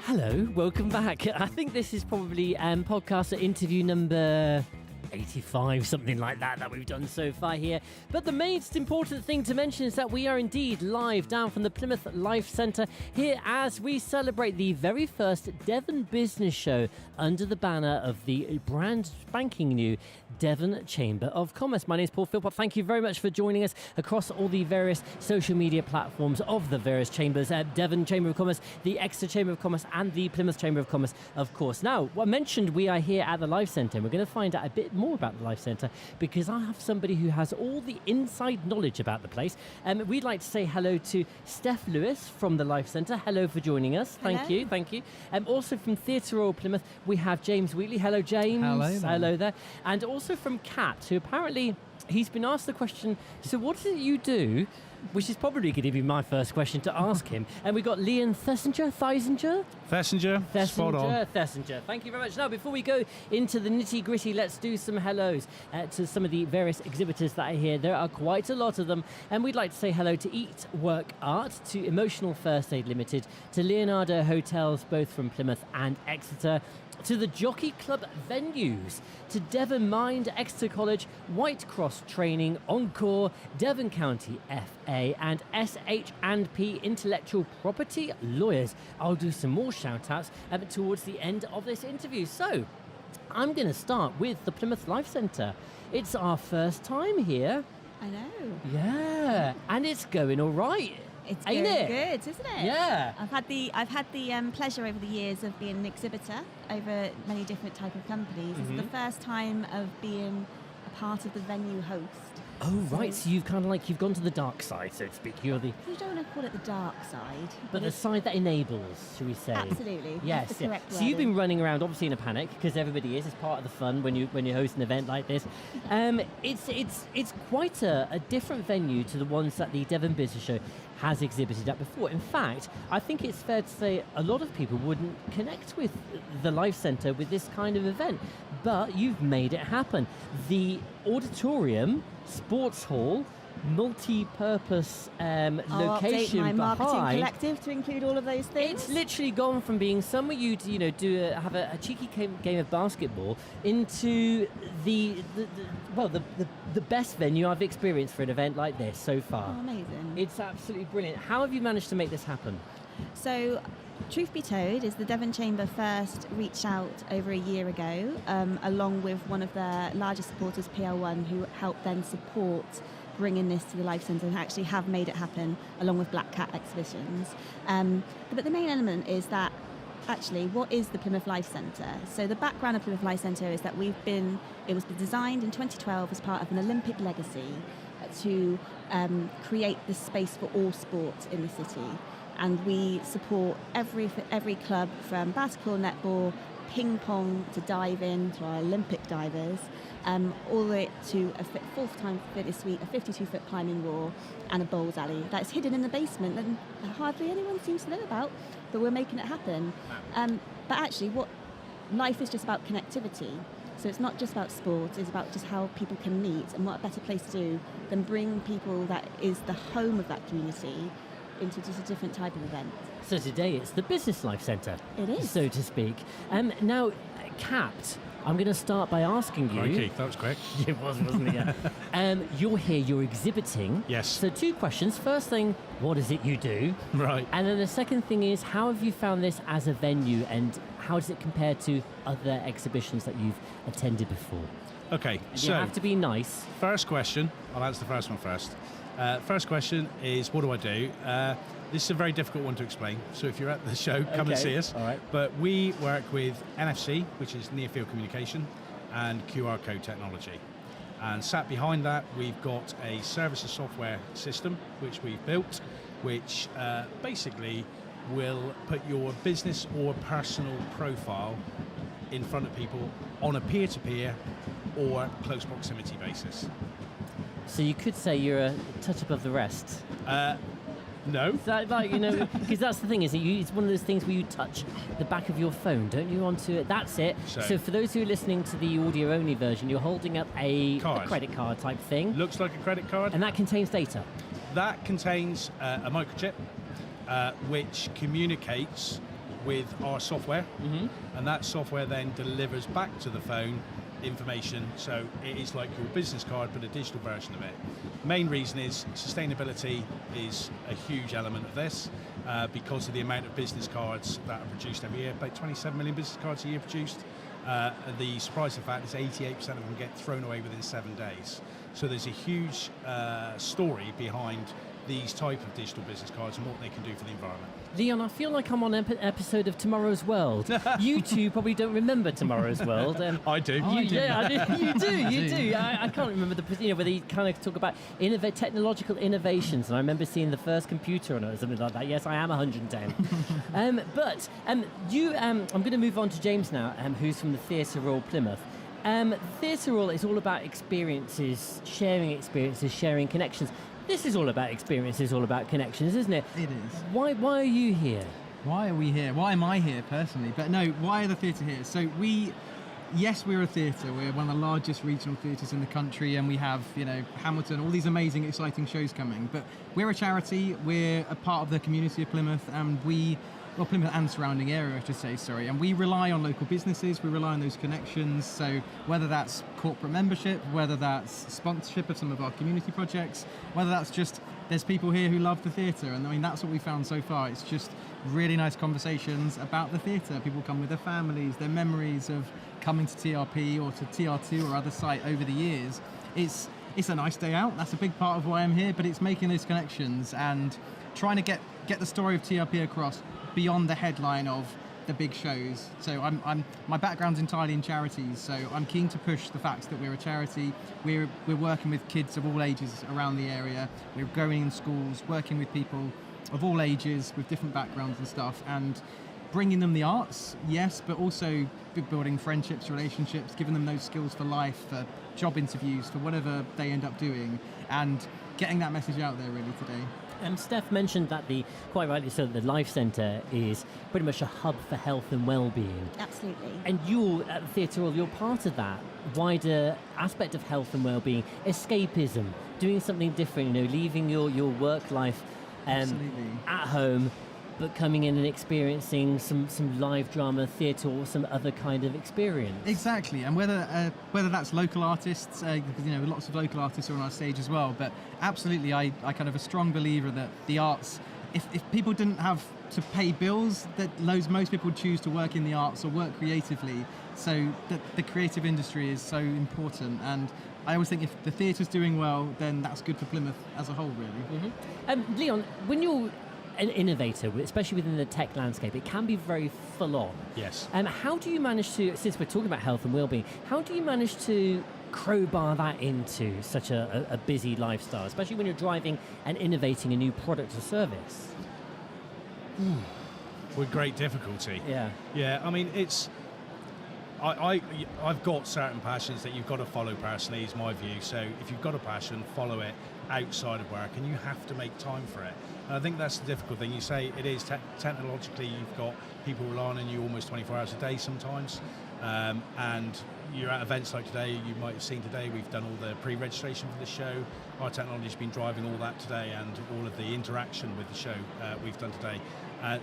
Hello, welcome back. I think this is probably podcast interview number 85, something like that we've done so far here. But the most important thing to mention is that we are indeed live down from the Plymouth Life Centre here as we celebrate the very first Devon business show under the banner of the brand spanking new Devon Chamber of Commerce. My name is Paul Philpott. Thank you very much for joining us across all the various social media platforms of the various chambers, Devon Chamber of Commerce, the Exeter Chamber of Commerce and the Plymouth Chamber of Commerce, of course. Now, I mentioned we are here at the Life Centre and we're going to find out a bit more about the Life Centre because I have somebody who has all the inside knowledge about the place. We'd like to say hello to Steph Lewis from the Life Centre. Hello for joining us. Thank you. Also from Theatre Royal Plymouth, we have James Wheatley. Hello, James. Hello there. And also from Cat, who apparently he's been asked the question, so what is it you do? Which is probably going to be my first question to ask him. And we've got Leon Thesinger. Spot on. Thesinger. Thank you very much. Now, before we go into the nitty-gritty, let's do some hellos to some of the various exhibitors that are here. There are quite a lot of them. And we'd like to say hello to Eat, Work, Art, to Emotional First Aid Limited, to Leonardo Hotels, both from Plymouth and Exeter, to the Jockey Club venues, to Devon Mind, Exeter College, White Cross Training, Encore, Devon County FA, and SH&P Intellectual Property Lawyers. I'll do some more shout-outs towards the end of this interview. So, I'm going to start with the Plymouth Life Centre. It's our first time here. I know. Yeah, and it's going all right. It's going good, isn't it? Yeah. I've had the pleasure over the years of being an exhibitor over many different type of companies. This is the first time of being a part of the venue host. Oh, right. So you've kind of you've gone to the dark side, so to speak. You don't want to call it the dark side. But the side that enables, shall we say? Absolutely. Yes. That's the correct So you've been running around, obviously in a panic, because everybody is. It's part of the fun when you host an event like this. It's quite a different venue to the ones that the Devon Business Show has exhibited at before. In fact, I think it's fair to say a lot of people wouldn't connect with the Life Centre with this kind of event. But you've made it happen. The auditorium, sports hall, multi-purpose location update my marketing behind. collective to include all of those things. It's literally gone from being somewhere you'd have a cheeky game of basketball into the best venue I've experienced for an event like this so far. Oh, amazing! It's absolutely brilliant. How have you managed to make this happen? So, truth be told, is the Devon Chamber first reached out over a year ago, along with one of their largest supporters, PL1, who helped then support bringing this to the Life Centre and actually have made it happen, along with Black Cat exhibitions. But the main element is that, actually, what is the Plymouth Life Centre? So the background of Plymouth Life Centre is that it was designed in 2012 as part of an Olympic legacy to create this space for all sports in the city. And we support every club from basketball, netball, ping pong to diving to our Olympic divers, all the way to a full-time fitness suite, a 52-foot climbing wall, and a bowls alley that's hidden in the basement and hardly anyone seems to know about, but we're making it happen. But actually, what life is just about connectivity. So it's not just about sport, it's about just how people can meet, and what a better place to do than bring people that is the home of that community into just a different type of event. So today it's the Business Life Centre. It is. So to speak. Now, Kat, I'm going to start by asking you... Okay, that was quick. It was, wasn't it? Yeah. You're here, you're exhibiting. Yes. So 2 questions. First thing, what is it you do? Right. And then the second thing is, how have you found this as a venue and how does it compare to other exhibitions that you've attended before? Okay, You have to be nice. First question, I'll answer the first one first. First question is, what do I do? This is a very difficult one to explain, so if you're at the show, come and see us. All right. But we work with NFC, which is Near Field Communication, and QR code technology. And sat behind that, we've got a services software system, which we've built, which basically will put your business or personal profile in front of people on a peer-to-peer or close proximity basis. So you could say you're a touch above the rest. No. Because that's the thing, is it's one of those things where you touch the back of your phone, don't you, onto it? That's it. So for those who are listening to the audio-only version, you're holding up a credit card type thing. Looks like a credit card. And that contains data. That contains a microchip, which communicates with our software, and that software then delivers back to the phone information, so it is like your business card but a digital version of it. Main reason is sustainability is a huge element of this, because of the amount of business cards that are produced every year. About 27 million business cards a year produced. The surprising fact is 88% of them get thrown away within 7 days. So there's a huge story behind these type of digital business cards and what they can do for the environment. Leon, I feel like I'm on an episode of Tomorrow's World. You two probably don't remember Tomorrow's World. I do. Yeah, I do. You do. I can't remember where they kind of talk about technological innovations, and I remember seeing the first computer on it or something like that. Yes, I am 110. I'm going to move on to James now, who's from the Theatre Royal Plymouth. Theatre Royal is all about experiences, sharing connections. This is all about experiences, all about connections, isn't it? It is. Why are you here? Why are we here? Why am I here personally? But no, why are the theatre here? So we're a theatre. We're one of the largest regional theatres in the country, and we have, Hamilton, all these amazing, exciting shows coming. But we're a charity. We're a part of the community of Plymouth, and Plymouth and surrounding area, I should say, sorry. And we rely on local businesses, we rely on those connections. So whether that's corporate membership, whether that's sponsorship of some of our community projects, whether that's just there's people here who love the theatre. And I mean, that's what we found so far. It's just really nice conversations about the theatre. People come with their families, their memories of coming to TRP or to TR2 or other site over the years. It's a nice day out. That's a big part of why I'm here, but it's making those connections and trying to get the story of TRP across beyond the headline of the big shows. So my background's entirely in charities, so I'm keen to push the fact that we're a charity. We're working with kids of all ages around the area. We're going in schools, working with people of all ages with different backgrounds and stuff, and bringing them the arts, yes, but also building friendships, relationships, giving them those skills for life, for job interviews, for whatever they end up doing, and getting that message out there really today. Steph mentioned that quite rightly so, the Life Centre is pretty much a hub for health and well-being. Absolutely. And you're at the Theatre Royal, you're part of that wider aspect of health and well-being, escapism, doing something different, leaving your work life at home, but coming in and experiencing some live drama, theatre, or some other kind of experience. Exactly, and whether that's local artists, because lots of local artists are on our stage as well. But absolutely, I kind of a strong believer that the arts, if people didn't have to pay bills, that most people would choose to work in the arts or work creatively. So the creative industry is so important, and I always think if the theatre's doing well, then that's good for Plymouth as a whole, really. Mm-hmm. Leon, when you're an innovator, especially within the tech landscape, it can be very full on. Yes. How do you manage to, since we're talking about health and well-being, how do you manage to crowbar that into such a busy lifestyle, especially when you're driving and innovating a new product or service? With great difficulty. Yeah. I mean, I've got certain passions that you've got to follow personally, is my view. So if you've got a passion, follow it outside of work, and you have to make time for it. And I think that's the difficult thing. You say it is technologically, you've got people relying on you almost 24 hours a day sometimes, and you're at events like today. You might have seen today we've done all the pre-registration for the show. Our technology's been driving all that today, and all of the interaction with the show we've done today.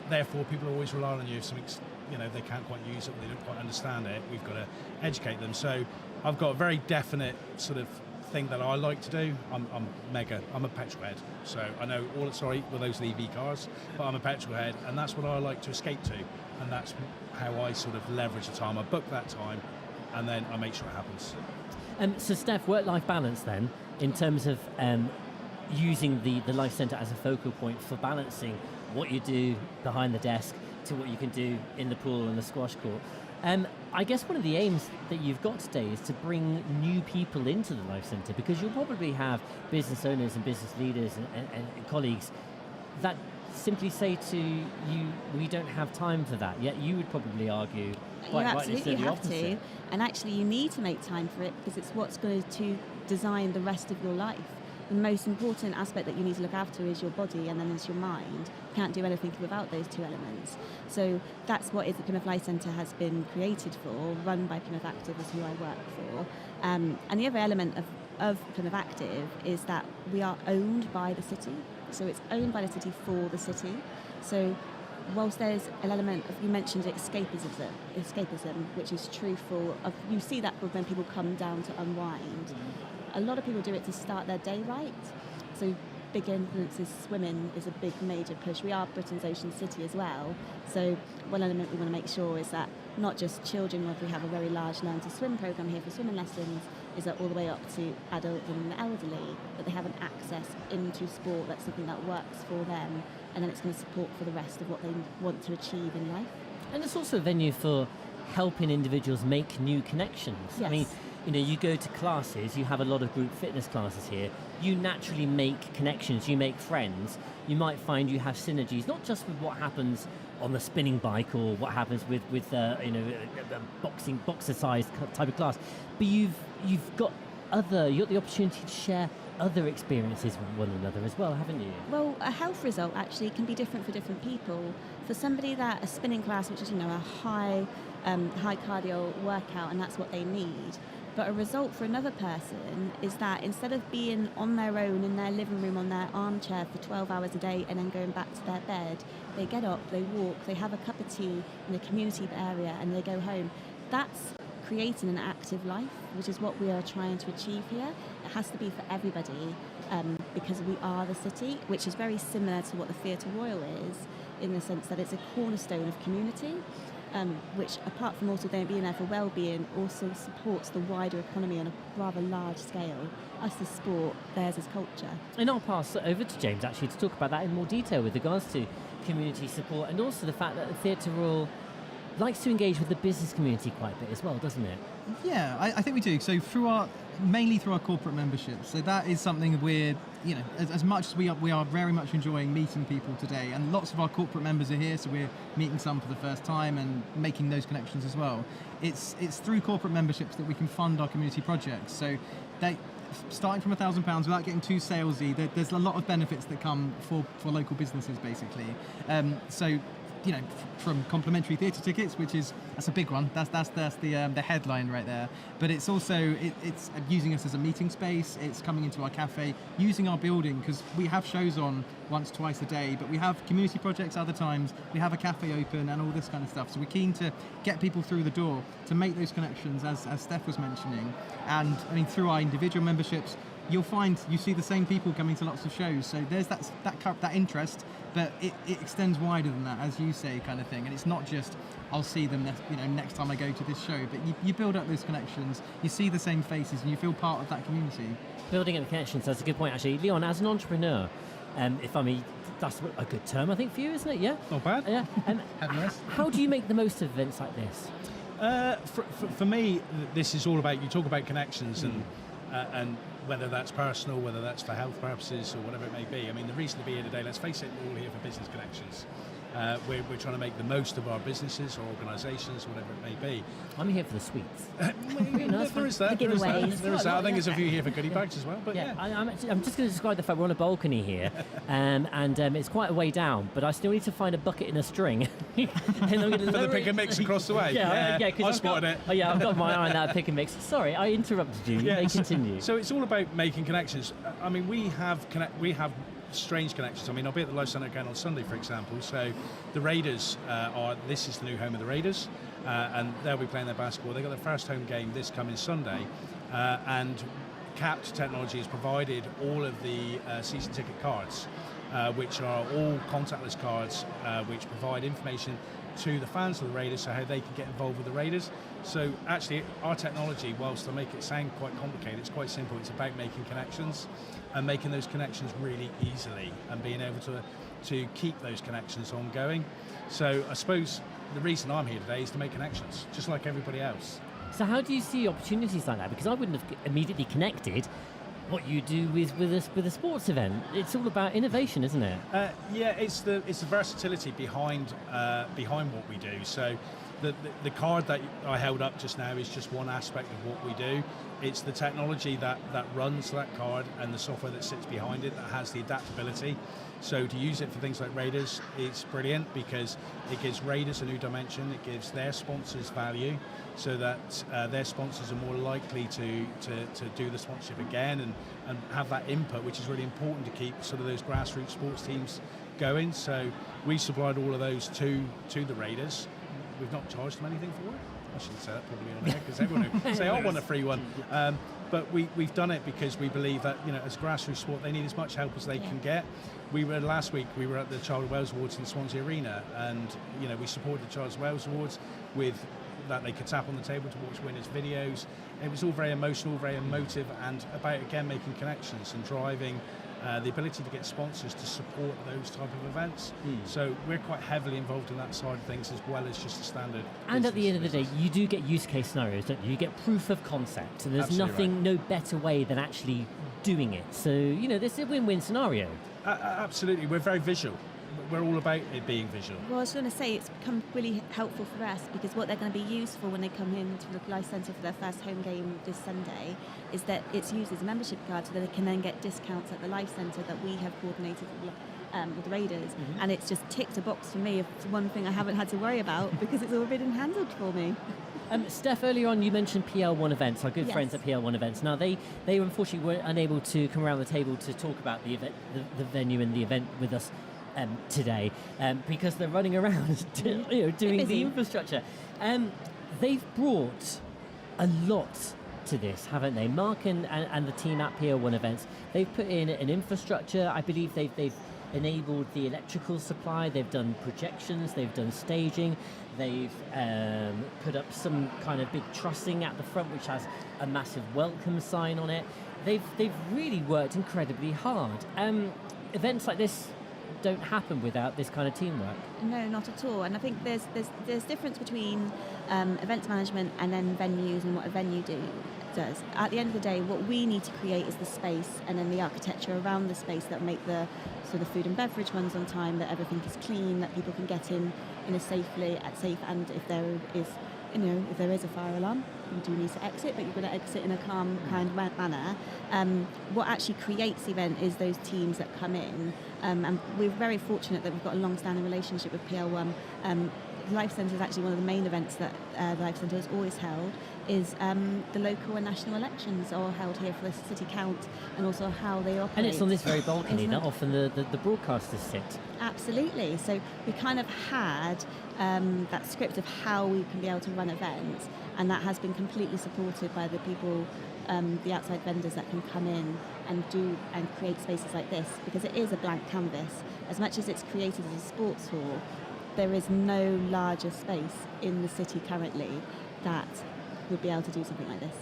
Therefore, people are always relying on you if something, they can't quite use it, or they don't quite understand it. We've got to educate them. So I've got a very definite sort of thing that I like to do. I'm a petrol head, so I know those are EV cars, but I'm a petrol head, and that's what I like to escape to, and that's how I sort of leverage the time. I book that time, and then I make sure it happens. So Steph, work-life balance then, in terms of using the Life Centre as a focal point for balancing what you do behind the desk to what you can do in the pool and the squash court. I guess one of the aims that you've got today is to bring new people into the Life Centre, because you'll probably have business owners and business leaders and colleagues that simply say to you, we don't have time for that. Yet you would probably argue quite rightly so the opposite. You absolutely have to, and actually you need to make time for it, because it's what's going to design the rest of your life. The most important aspect that you need to look after is your body, and then there's your mind. You can't do anything without those two elements. So that's what the Plymouth Life Centre has been created for, run by Plymouth Active, is who I work for. And the other element of Plymouth Active is that we are owned by the city. So it's owned by the city for the city. So whilst there's an element of, you mentioned escapism, which is truthful. You see that when people come down to unwind. A lot of people do it to start their day right. So big influences, swimming is a big major push. We are Britain's ocean city as well. So one element we want to make sure is that not just children, where we have a very large learn to swim program here for swimming lessons, is that all the way up to adult and elderly, that they have an access into sport. That's something that works for them, and then it's going to support for the rest of what they want to achieve in life. And it's also a venue for helping individuals make new connections. Yes. I mean, you go to classes, you have a lot of group fitness classes here, you naturally make connections, you make friends. You might find you have synergies, not just with what happens on the spinning bike or what happens with a boxer-sized type of class, but you've got the opportunity to share other experiences with one another as well, haven't you? Well, a health result actually can be different for different people. For somebody that a spinning class, which is a high cardio workout, and that's what they need. But a result for another person is that instead of being on their own in their living room on their armchair for 12 hours a day and then going back to their bed, they get up, they walk, they have a cup of tea in the community area, and they go home. That's creating an active life, which is what we are trying to achieve here. It has to be for everybody, because we are the city, which is very similar to what the Theatre Royal is, in the sense that it's a cornerstone of community. Which, apart from also being there for well-being, also supports the wider economy on a rather large scale. Us as sport, theirs as culture. And I'll pass it over to James actually to talk about that in more detail with regards to community support, and also the fact that the Theatre Royal likes to engage with the business community quite a bit as well, doesn't it? Yeah, I think we do. So mainly through our corporate membership. So that is something we're, as much as we are very much enjoying meeting people today, and lots of our corporate members are here, so we're meeting some for the first time and making those connections as well. It's through corporate memberships that we can fund our community projects. So starting from £1,000 without getting too salesy, there's a lot of benefits that come for local businesses basically. From complimentary theatre tickets, that's a big one. That's the headline right there. But it's also it's using us as a meeting space. It's coming into our cafe, using our building, because we have shows on twice a day, but we have community projects other times. We have a cafe open and all this kind of stuff. So we're keen to get people through the door to make those connections, as Steph was mentioning. And I mean, through our individual memberships, you'll find you see the same people coming to lots of shows. So there's that interest, but it extends wider than that, as you say, kind of thing. And it's not just I'll see them next time I go to this show, but you build up those connections, you see the same faces, and you feel part of that community. Building up connections, that's a good point actually. Leon, as an entrepreneur, if I may, that's a good term I think for you, isn't it? Yeah? Not bad. Yeah. How do you make the most of events like this? For me, this is all about, you talk about connections and whether that's personal, whether that's for health purposes or whatever it may be. I mean, the reason to be here today, let's face it, we're all here for business connections. We're trying to make the most of our businesses or organisations, whatever it may be. I'm here for the sweets. There is that. There is that. I think there's a few here for goodie bags as well. But yeah. I'm just going to describe the fact we're on a balcony here, and it's quite a way down, but I still need to find a bucket and a string. And I'm going to for the pick and mix across the way. Yeah. I spotted it. Oh yeah, I've got my eye on that pick and mix. Sorry, I interrupted you. You may continue. So it's all about making connections. I mean, we have strange connections. I mean, I'll be at the Life Centre again on Sunday, for example. So the Raiders this is the new home of the Raiders, and they'll be playing their basketball. They got their first home game this coming Sunday, and Capped Technology has provided all of the season ticket cards, which are all contactless cards, which provide information to the fans of the Raiders, so how they can get involved with the Raiders. So actually, our technology, whilst I make it sound quite complicated, it's quite simple. It's about making connections and making those connections really easily and being able to keep those connections ongoing. So I suppose the reason I'm here today is to make connections, just like everybody else. So how do you see opportunities like that? Because I wouldn't have immediately connected what you do with a sports event. It's all about innovation, isn't it? Yeah, it's the versatility behind what we do. So the card that I held up just now is just one aspect of what we do. It's the technology that runs that card and the software that sits behind it that has the adaptability. So to use it for things like Raiders, it's brilliant because it gives Raiders a new dimension. It gives their sponsors value, so that their sponsors are more likely to do the sponsorship again and have that input, which is really important to keep sort of those grassroots sports teams going. So we supplied all of those to the Raiders. We've not charged them anything for it. I shouldn't say that probably on air because everyone will say, I want a free one. But we've done it because we believe that, as a grassroots sport, they need as much help as they can get. Last week we were at the Child of Wales Awards in Swansea Arena, and we supported the Child of Wales Awards with that they could tap on the table to watch winners' videos. It was all very emotional, very emotive, and about again making connections and driving the ability to get sponsors to support those type of events. So we're quite heavily involved in that side of things as well as just the standard. And at the end of the day, you do get use case scenarios, don't you? You get proof of concept, and there's Absolutely nothing, no better way than actually doing it. So, this is a win-win scenario. Absolutely, we're very visual. We're all about it being visual. Well, I was going to say it's become really helpful for us because what they're going to be used for when they come into the Life Centre for their first home game this Sunday is that it's used as a membership card so that they can then get discounts at the Life Centre that we have coordinated with the Raiders. And it's just ticked a box for me of one thing I haven't had to worry about because it's all been handled for me. Steph, earlier on you mentioned PL1 events, our good Yes. friends at PL1 events. Now they unfortunately weren't unable to come around the table to talk about the event, the venue and the event with us today because they're running around doing the infrastructure. They've brought a lot to this, haven't they? Mark and the team at PL1 events, they've put in an infrastructure. I believe they've enabled the electrical supply, they've done projections, they've done staging, they've put up some kind of big trussing at the front which has a massive welcome sign on it. They've really worked incredibly hard. Events like this don't happen without this kind of teamwork. No, not at all. And I think there's difference between events management and then venues and what a venue does. At the end of the day, what we need to create is the space and then the architecture around the space that make the food and beverage runs on time, that everything is clean, that people can get in a safe, and if there is a fire alarm, you do need to exit, but you're going to exit in a calm, kind of manner. What actually creates the event is those teams that come in, and we're very fortunate that we've got a long-standing relationship with PL1. The Life Centre is actually one of the main events that the Life Centre has always held. Is the local and national elections are held here for the city count, and also how they operate. And it's on this very balcony that often the broadcasters sit. Absolutely. So we kind of had that script of how we can be able to run events, and that has been completely supported by the people, the outside vendors that can come in and do and create spaces like this, because it is a blank canvas. As much as it's created as a sports hall, there is no larger space in the city currently that would be able to do something like this.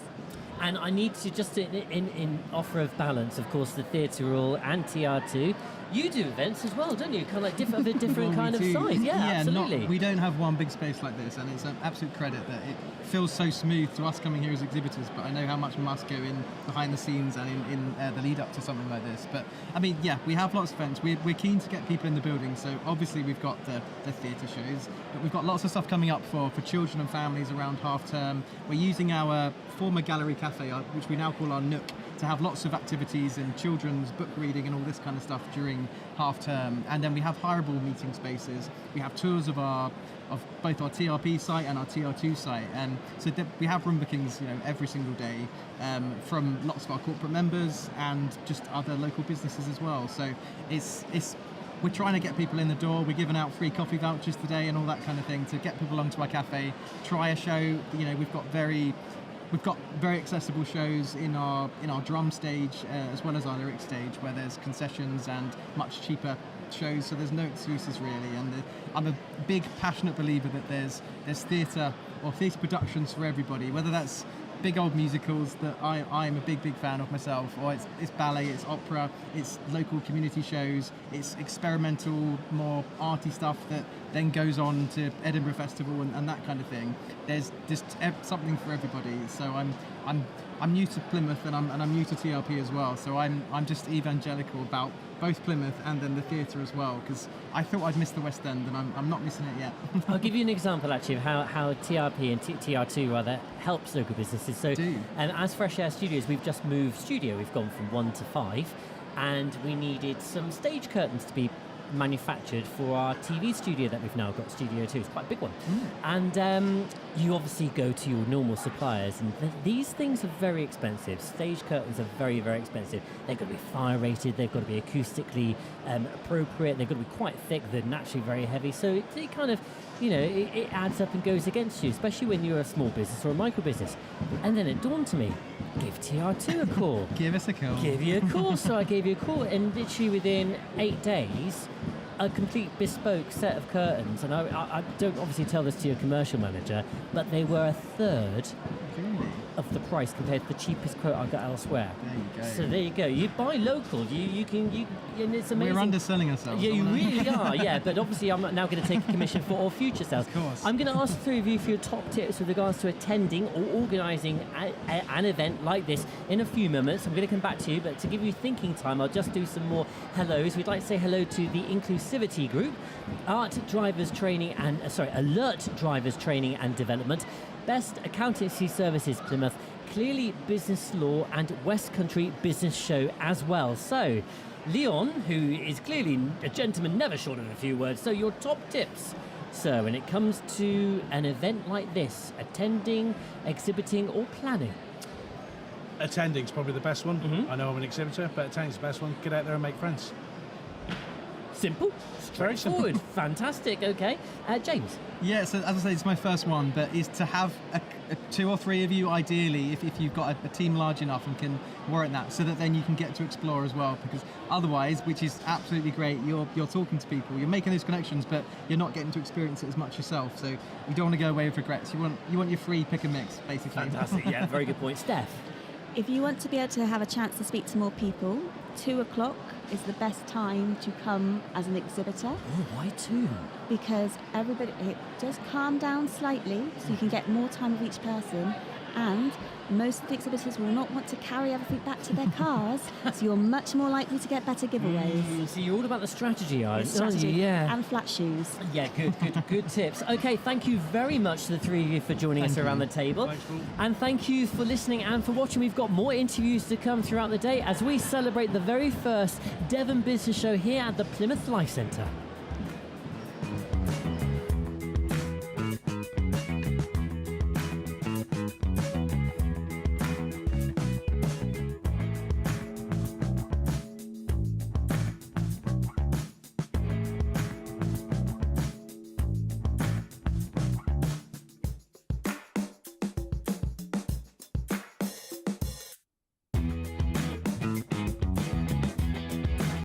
And I need to just, in offer of balance, of course, the Theatre Hall and TR2, you do events as well, don't you? Kind of like of a different kind of size. Yeah, absolutely. We don't have one big space like this, and it's an absolute credit that it feels so smooth to us coming here as exhibitors, but I know how much must go in behind the scenes and in the lead up to something like this. But I mean, yeah, we have lots of events. We're keen to get people in the building, so obviously we've got the theatre shows, but we've got lots of stuff coming up for children and families around half term. We're using our former gallery cafe, which we now call our Nook, to have lots of activities and children's book reading and all this kind of stuff during half term. And then we have hireable meeting spaces. We have tours of both our TRP site and our TR2 site. So we have room bookings, every single day from lots of our corporate members and just other local businesses as well. So we're trying to get people in the door. We're giving out free coffee vouchers today and all that kind of thing to get people along to our cafe, try a show. We've got very accessible shows in our drum stage as well as our lyric stage, where there's concessions and much cheaper shows, so there's no excuses really. And I'm a big passionate believer that there's theatre or theatre productions for everybody, whether that's big old musicals that I'm a big fan of myself, or it's ballet, it's opera, it's local community shows, it's experimental, more arty stuff that then goes on to Edinburgh Festival and that kind of thing. There's just something for everybody. So I'm new to Plymouth and I'm new to TRP as well. So I'm just evangelical about both Plymouth and then the theatre as well, because I thought I'd missed the West End, and I'm not missing it yet. I'll give you an example actually of how TRP and TR2 rather helps local businesses. So, as Fresh Air Studios, we've just moved studio. We've gone from 1 to 5, and we needed some stage curtains to be manufactured for our TV studio that we've now got, Studio 2. It's quite a big one. And you obviously go to your normal suppliers, and these things are very expensive. Stage curtains are very, very expensive. They've got to be fire rated, they've got to be acoustically appropriate, they've got to be quite thick, they're naturally very heavy. So it kind of, it adds up and goes against you, especially when you're a small business or a micro business. And then it dawned to me, give TR2 a call. Give us a call. Give you a call. So I gave you a call, and literally within 8 days, a complete bespoke set of curtains. And I don't obviously tell this to your commercial manager, but they were a third of the price compared to the cheapest quote I got elsewhere. There you go. So there you go. You buy local. You can, and it's amazing. We're underselling ourselves. Yeah, you really are. Yeah, but obviously I'm now going to take a commission for all future sales. Of course. I'm going to ask the three of you for your top tips with regards to attending or organising an event like this in a few moments. I'm going to come back to you, but to give you thinking time, I'll just do some more hellos. We'd like to say hello to the Inclusivity Group, Alert Drivers Training and Development, Best Accountancy Services Plymouth, Clearly Business Law, and West Country Business Show as well. So, Leon, who is clearly a gentleman never short of a few words, so your top tips, sir, when it comes to an event like this, attending, exhibiting or planning? Attending's probably the best one. I know I'm an exhibitor, but attending's the best one. Get out there and make friends. Simple, Very simple. straightforward, fantastic. Okay, James. Yeah, so as I say, it's my first one, but is to have a 2 or 3 of you, ideally, if you've got a team large enough and can warrant that, so that then you can get to explore as well. Because otherwise, which is absolutely great, you're talking to people, you're making those connections, but you're not getting to experience it as much yourself. So you don't want to go away with regrets. You want your free pick and mix, basically. Fantastic. Yeah, very good point, Steph. If you want to be able to have a chance to speak to more people, 2 o'clock is the best time to come as an exhibitor. Oh, why 2? Because it does calm down slightly, so you can get more time with each person, and most of the exhibitors will not want to carry everything back to their cars, so you're much more likely to get better giveaways. So you're all about the strategy, aren't you? Strategy Yeah. and flat shoes. Yeah, good tips. Okay, thank you very much to the three of you for joining us around the table. Thanks, Paul. And thank you for listening and for watching. We've got more interviews to come throughout the day as we celebrate the very first Devon Business Show here at the Plymouth Life Centre.